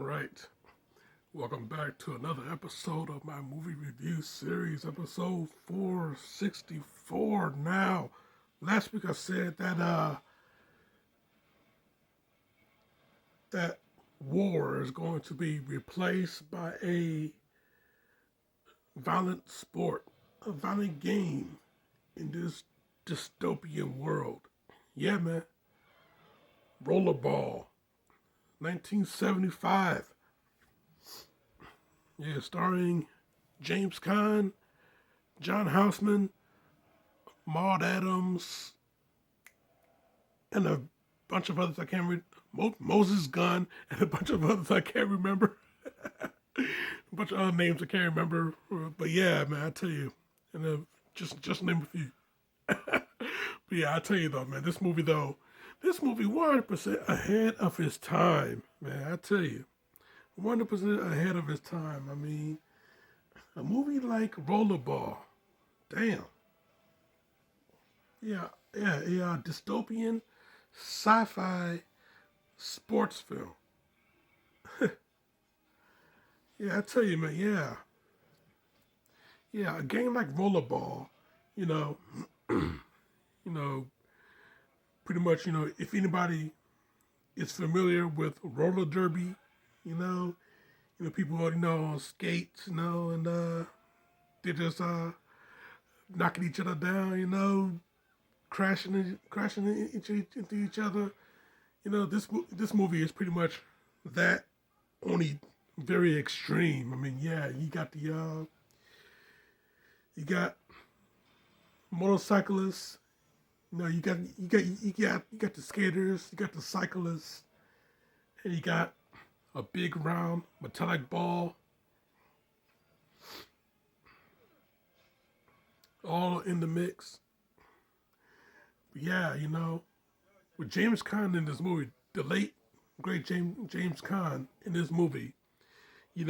Right. Welcome back to another episode of my movie review series, episode 464 now. Last week I said that war is going to be replaced by a violent sport, a violent game in this dystopian world. Yeah, man. Rollerball, 1975. Yeah, starring James Caan, John Houseman, Maud Adams, and a bunch of others I can't read. Moses Gunn and a bunch of others I can't remember. A bunch of other names I can't remember. But yeah, man, I tell you, and just name a few. But yeah, I tell you though, man, this movie 100% ahead of its time, man. I tell you, 100% ahead of its time. I mean, a movie like Rollerball, damn. Yeah, dystopian sci-fi sports film. Yeah, I tell you, man. Yeah, a game like Rollerball, you know, you know, pretty much, if anybody is familiar with roller derby, you know, people already know on skates, and they're just knocking each other down, crashing into each other. This movie is pretty much that, only very extreme. I mean, yeah, you got motorcyclists. You got the skaters. You got the cyclists, and you got a big round metallic ball, all in the mix. Yeah, with James Caan in this movie, the late great James Caan in this movie, you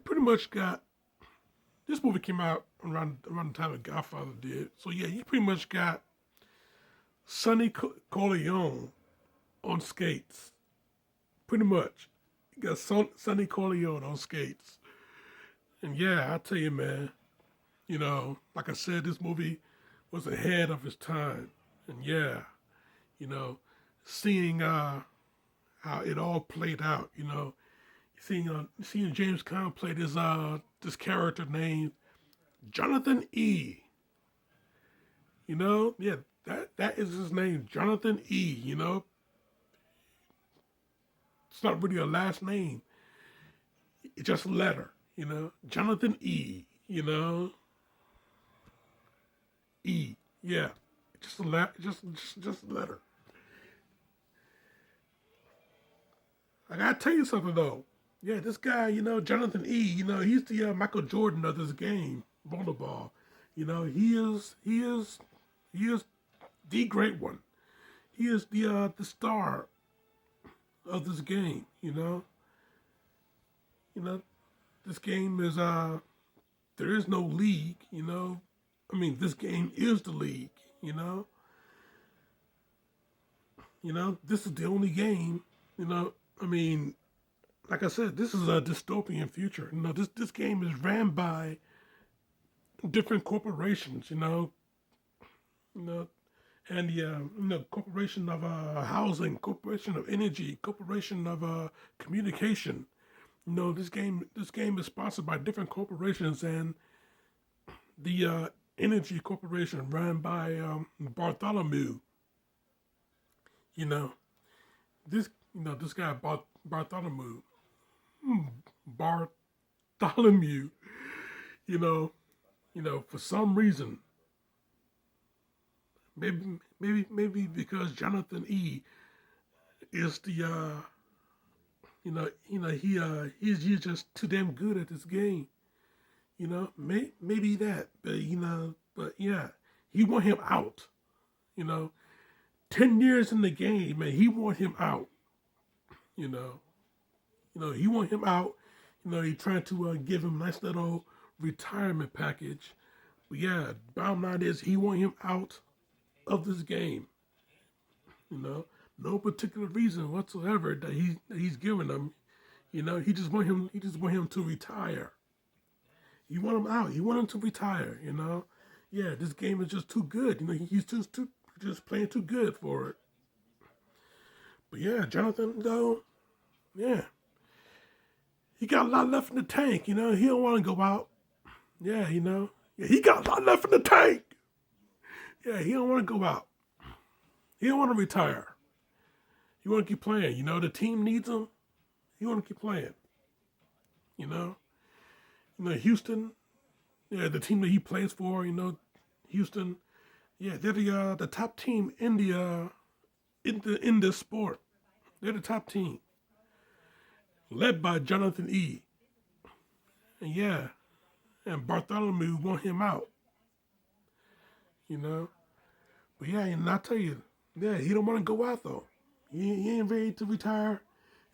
pretty much got, this movie came out around the time that Godfather did. So yeah, you pretty much got Sonny Corleone on skates. Pretty much. You got Sonny Corleone on skates. And yeah, I tell you, man, like I said, this movie was ahead of its time. And yeah, you know, seeing how it all played out, seeing James Caan play this character named Jonathan E. Yeah, that is his name, Jonathan E. It's not really a last name; it's just a letter. Jonathan E. E. Yeah, just just a letter. I gotta tell you something though. Yeah, this guy, Jonathan E. He's the Michael Jordan of this game, volleyball. He is the great one. He is the star of this game. You know, this game is there is no league. I mean, this game is the league. You know, this is the only game. I mean, like I said, this is a dystopian future. This game is ran by different corporations. You know, and the corporation of housing, corporation of energy, corporation of communication. This game is sponsored by different corporations, and the energy corporation run by Bartholomew. You know this guy Bartholomew. Bartholomew. You know, for some reason, maybe because Jonathan E is the he's just too damn good at this game. Maybe that, but yeah, he want him out. You know, 10 years in the game, man, he want him out. You know, he want him out. He trying to give him a nice little retirement package. But yeah, bottom line is he want him out of this game. No particular reason whatsoever that he's giving them. He just want him to retire. You want him out. You want him to retire. Yeah, this game is just too good. He's just playing too good for it. But yeah, Jonathan though, yeah, he got a lot left in the tank. He don't want to go out. Yeah, yeah, he got a lot left in the tank. Yeah, he don't want to go out. He don't want to retire. He want to keep playing. The team needs him. He want to keep playing. You know, Houston. Yeah, the team that he plays for. Houston. Yeah, they're the top team in in this sport. They're the top team, led by Jonathan E. And yeah, and Bartholomew want him out. You know, but yeah, and I tell you, yeah, he don't want to go out though. He ain't ready to retire.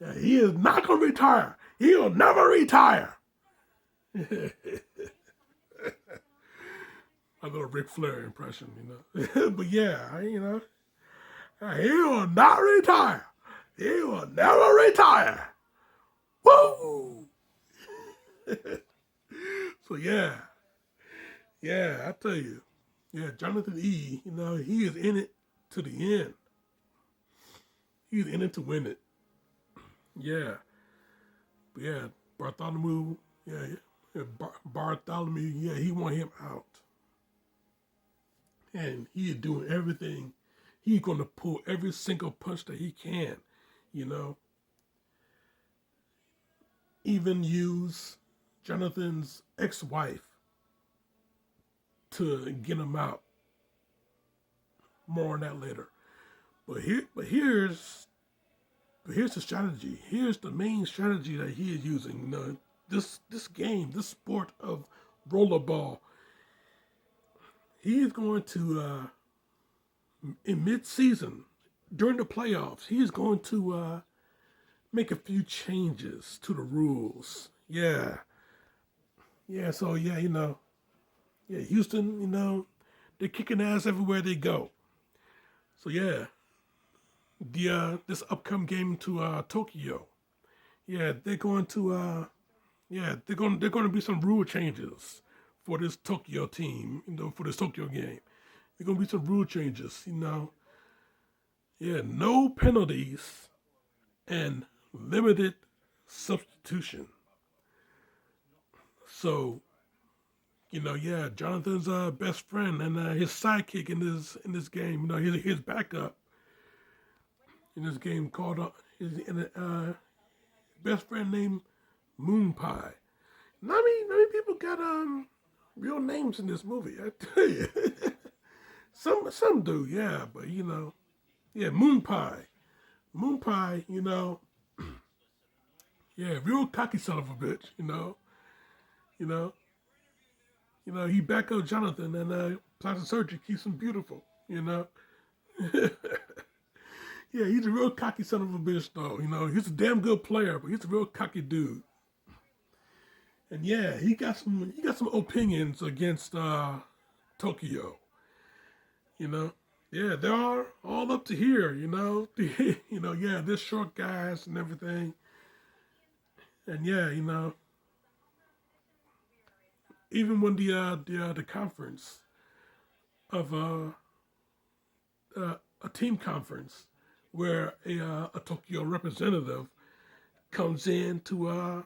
Yeah, he is not gonna retire. He'll never retire. A little Ric Flair impression, but yeah, he will not retire. He will never retire. Woo! So yeah, I tell you, yeah, Jonathan E. He is in it to the end. He's in it to win it. Yeah, but yeah, Bartholomew, Bartholomew, yeah, he want him out, and he is doing everything. He's gonna pull every single punch that he can, you know. Even use Jonathan's ex-wife to get him out. More on that later. Here's the strategy. Here's the main strategy that he is using. This game, this sport of rollerball. He is going to in mid-season during the playoffs. He is going to make a few changes to the rules. Yeah. So yeah, Houston, they're kicking ass everywhere they go. So yeah, this upcoming game to Tokyo, yeah, they're going to they're going to be some rule changes for this Tokyo team, for this Tokyo game. There's going to be some rule changes, Yeah, no penalties and limited substitution. So, yeah, Jonathan's best friend and his sidekick in this game, his backup in this game called his best friend named Moon Pie. Not many people got real names in this movie. I tell you, some do, yeah, but yeah, Moon Pie, yeah, real cocky son of a bitch, you know, he back up Jonathan and plastic surgery keeps him beautiful, Yeah, he's a real cocky son of a bitch, though. He's a damn good player, but he's a real cocky dude. And yeah, he got some opinions against Tokyo. Yeah, they are all up to here. Yeah, they're short guys and everything. And yeah, even when the conference of a team conference where a Tokyo representative comes in to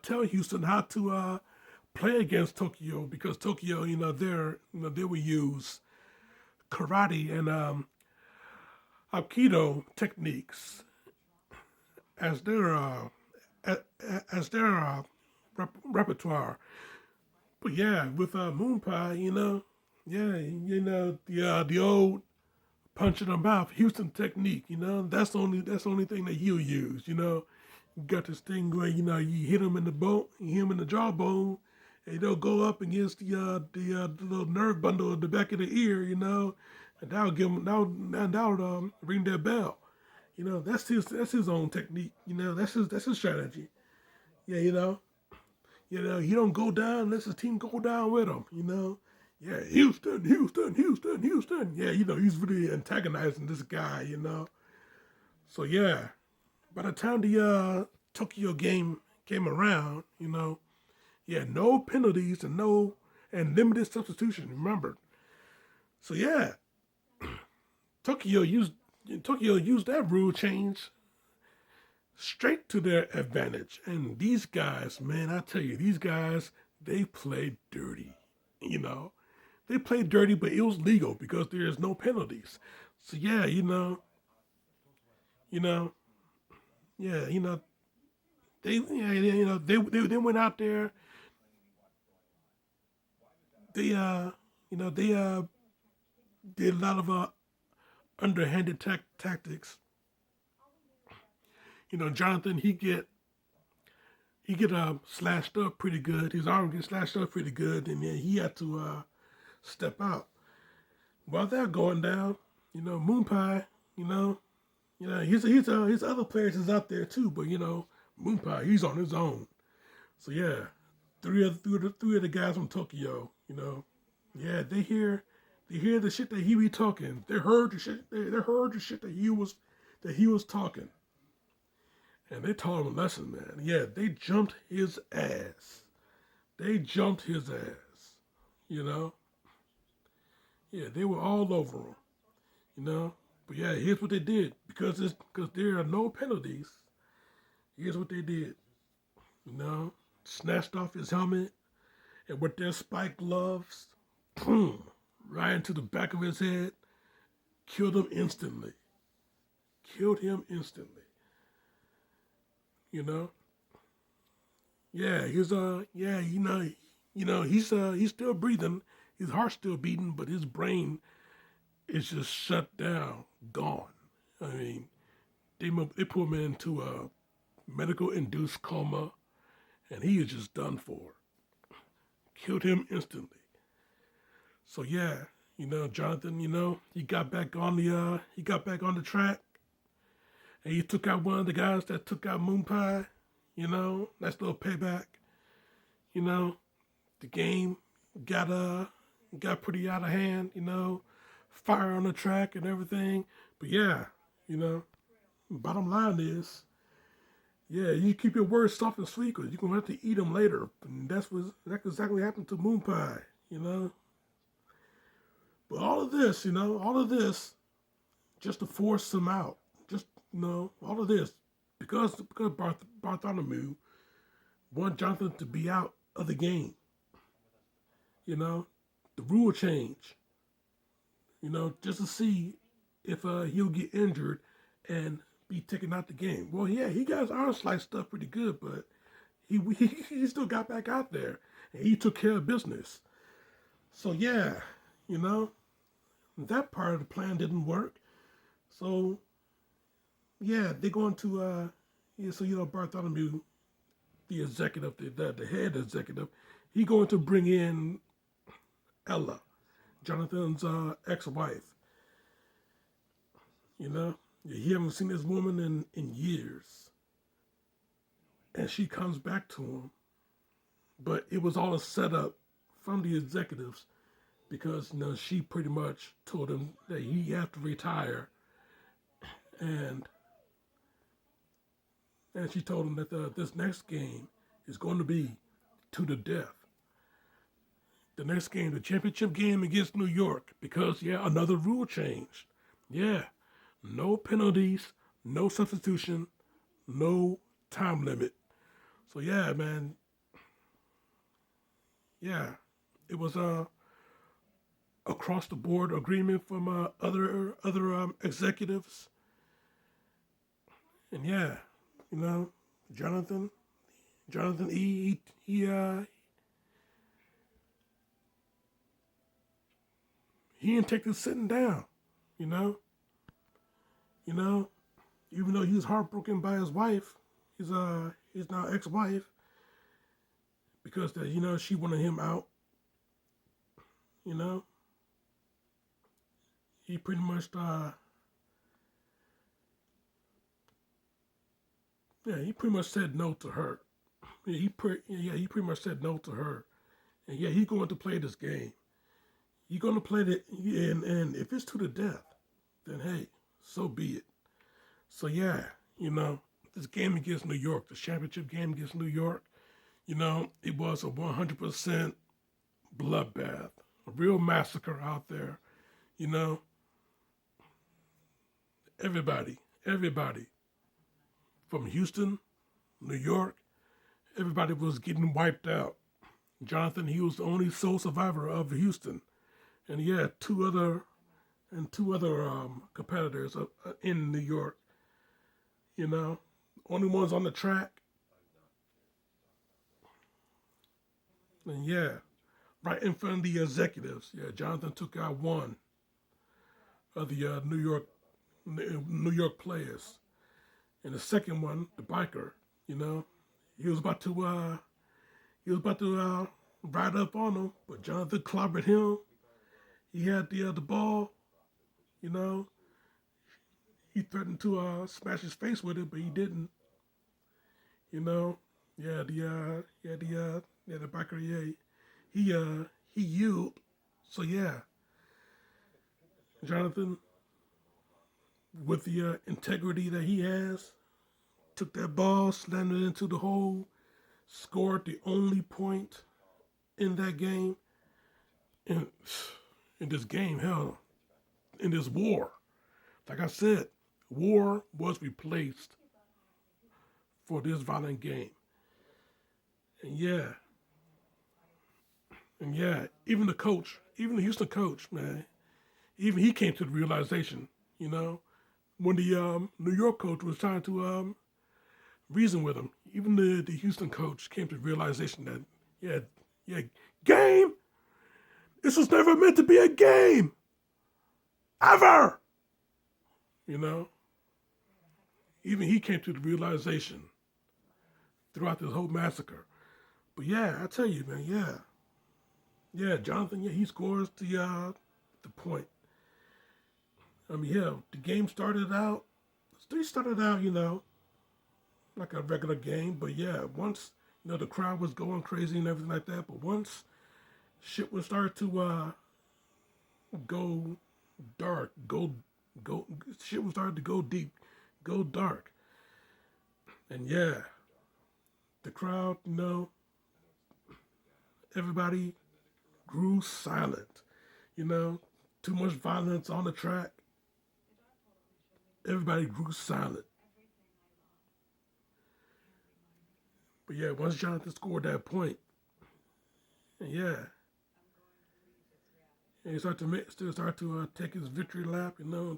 tell Houston how to play against Tokyo, because Tokyo, they will use karate and aikido techniques as their repertoire. But yeah, with Moon Pie, yeah, the old punch in the mouth Houston technique. That's the only thing that he'll use. You got this thing where you hit him in the bone, you hit him in the jawbone, and they'll go up against the little nerve bundle at the back of the ear, and that'll give him that'll ring their bell. That's his own technique. That's his strategy. Yeah, he don't go down unless his team go down with him. Yeah, Houston. Yeah, he's really antagonizing this guy. So yeah, by the time the Tokyo game came around, yeah, no penalties and no and limited substitution. Remember, so yeah, Tokyo used Tokyo used that rule change straight to their advantage. And these guys, man, I tell you, these guys, they played dirty. You know, they played dirty, but it was legal because there's no penalties. So yeah, you know, yeah, they went out there. They they did a lot of underhanded tactics. Jonathan, he get slashed up pretty good. His arm gets slashed up pretty good, and then he had to step out. While they're going down, Moon Pie, his other players is out there too, but Moon Pie, he's on his own. So yeah, three of the guys from Tokyo, yeah, they hear the shit that he be talking. They heard the shit. They heard the shit that he was talking, and they taught him a lesson, man. Yeah, they jumped his ass. They jumped his ass. You know. Yeah, they were all over him. You know. But yeah, here's what they did because there are no penalties. Here's what they did. Snatched off his helmet and with their spike gloves, boom, right into the back of his head, killed him instantly. Killed him instantly. You know? Yeah, he's still breathing. His heart's still beating, but his brain is just shut down, gone. I mean, they put him into a medical induced coma, and he is just done for. Killed him instantly. So yeah, Jonathan, he got back on the track, and he took out one of the guys that took out Moon Pie. Nice little payback. The game got pretty out of hand. Fire on the track and everything. But yeah, bottom line is, yeah, you keep your words soft and sweet because you're gonna have to eat them later. And that's exactly what happened to Moon Pie. But all of this, just to force him out. Just all of this because Bartholomew want Jonathan to be out of the game. The rule change. Just to see if he'll get injured and be taken out the game. Well, yeah, he got his arm sliced up pretty good, but he still got back out there and he took care of business. So yeah, that part of the plan didn't work. So yeah, they're going to Bartholomew, the executive, the head executive, he going to bring in Ella, Jonathan's ex-wife. He haven't seen this woman in years. And she comes back to him. But it was all a setup from the executives because, she pretty much told him that he had to retire. And she told him that this next game is going to be to the death. The next game, the championship game against New York, because, yeah, another rule change. Yeah, no penalties, no substitution, no time limit. So, yeah, man, yeah, it was a across the board agreement from other executives. And, yeah, Jonathan, he didn't take this sitting down, you know. Even though he was heartbroken by his wife, his now ex-wife, because she wanted him out. He pretty much he pretty much said no to her. He pretty much said no to her, and yeah, he's going to play this game. You're going to play it, and if it's to the death, then hey, so be it. So yeah, this game against New York, the championship game against New York, it was a 100% bloodbath, a real massacre out there. You know, everybody from Houston, New York, everybody was getting wiped out. Jonathan, he was the only sole survivor of Houston, and he had two other competitors in New York. You know, only ones on the track, and yeah, right in front of the executives. Yeah, Jonathan took out one of the New York players, and the second one, the biker. You know, he was about to ride up on him, but Jonathan clobbered him. He had the ball. You know, he threatened to smash his face with it, but he didn't. You know, the biker. Yeah, he yielded. So yeah, Jonathan, with the integrity that he has, took that ball, slammed it into the hole, scored the only point in that game. In, in this game, hell, in this war. Like I said, war was replaced for this violent game. And yeah, even the coach, even the Houston coach, man, even he came to the realization, you know, when the New York coach was trying to reason with him, even the Houston coach came to the realization that, game, this was never meant to be a game, ever, you know. Even he came to the realization throughout this whole massacre. But yeah, I tell you, man, Jonathan, he scores the point. I mean, the game started out. They started out, like a regular game. But yeah, once the crowd was going crazy and everything like that. But once shit would start to go dark, shit was starting to go deep, go dark, and yeah, the crowd, everybody grew silent. Too much violence on the track. Everybody grew silent. But yeah, once Jonathan scored that point, and and he started to take his victory lap.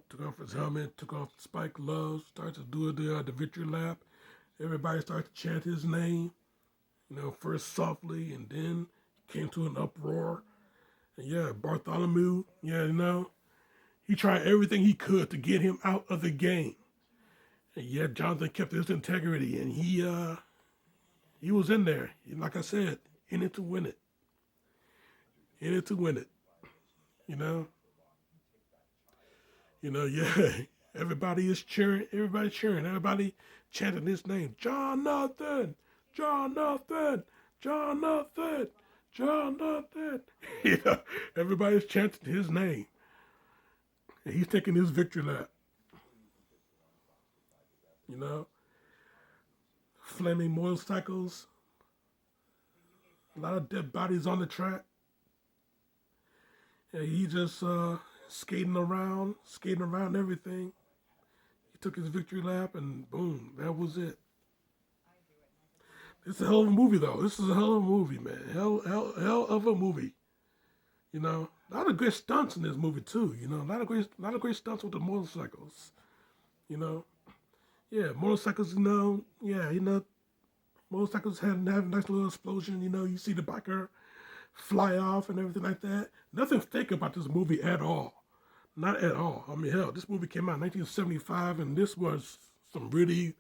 Took off his helmet, took off the spike gloves, started to do the victory lap. Everybody started to chant his name. First softly, and then came to an uproar. And yeah, Bartholomew, he tried everything he could to get him out of the game. And yet Jonathan kept his integrity, and he was in there. Like I said, in it to win it. In it to win it. You know? Yeah. Everybody is cheering. Everybody cheering. Everybody chanting his name. Jonathan! Jonathan! Jonathan! Jonathan! Yeah. Everybody's chanting his name. And he's taking his victory lap. Flaming motorcycles. A lot of dead bodies on the track. And he just skating around everything. He took his victory lap, and boom, that was it. It's a hell of a movie, though. This is a hell of a movie, man. Hell of a movie. A lot of great stunts in this movie too. A lot of great stunts with the motorcycles. Yeah, motorcycles. Motorcycles have a nice little explosion. You see the biker fly off and everything like that. Nothing fake about this movie at all. Not at all. I mean, hell, this movie came out in 1975, and this was some really,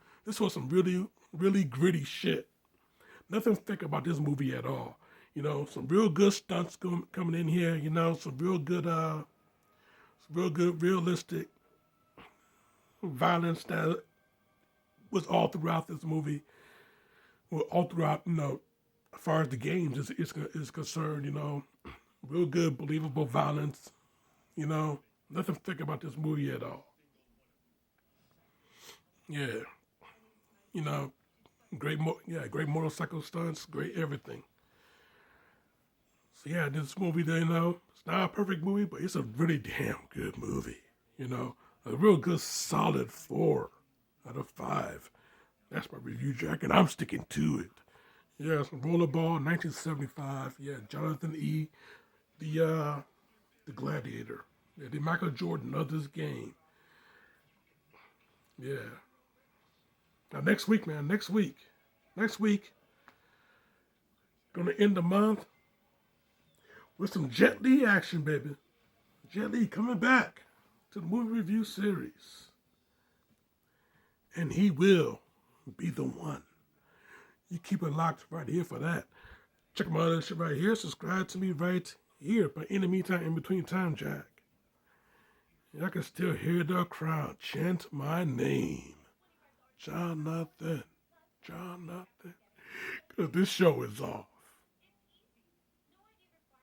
really gritty shit. Nothing fake about this movie at all. Some real good stunts coming in here. Some real good, realistic violence that was all throughout this movie. Well, all throughout, as far as the games is concerned, real good, believable violence. Nothing fake about this movie at all. Yeah. You know, great motorcycle stunts, great everything. So yeah, this movie, it's not a perfect movie, but it's a really damn good movie. You know, a real good solid 4 out of 5. That's my review, Jack, and I'm sticking to it. Yeah, it's Rollerball, 1975. Yeah, Jonathan E. The Gladiator. Yeah, the Michael Jordan of this game. Yeah. Now next week, man, next week, gonna end the month with some Jet Li action, baby. Jet Li coming back to the movie review series, and he will be the one. You keep it locked right here for that. Check my other shit right here. Subscribe to me right here. But in the meantime, in between time, Jack, I can still hear the crowd chant my name. Jonathan. Jonathan. Because this show is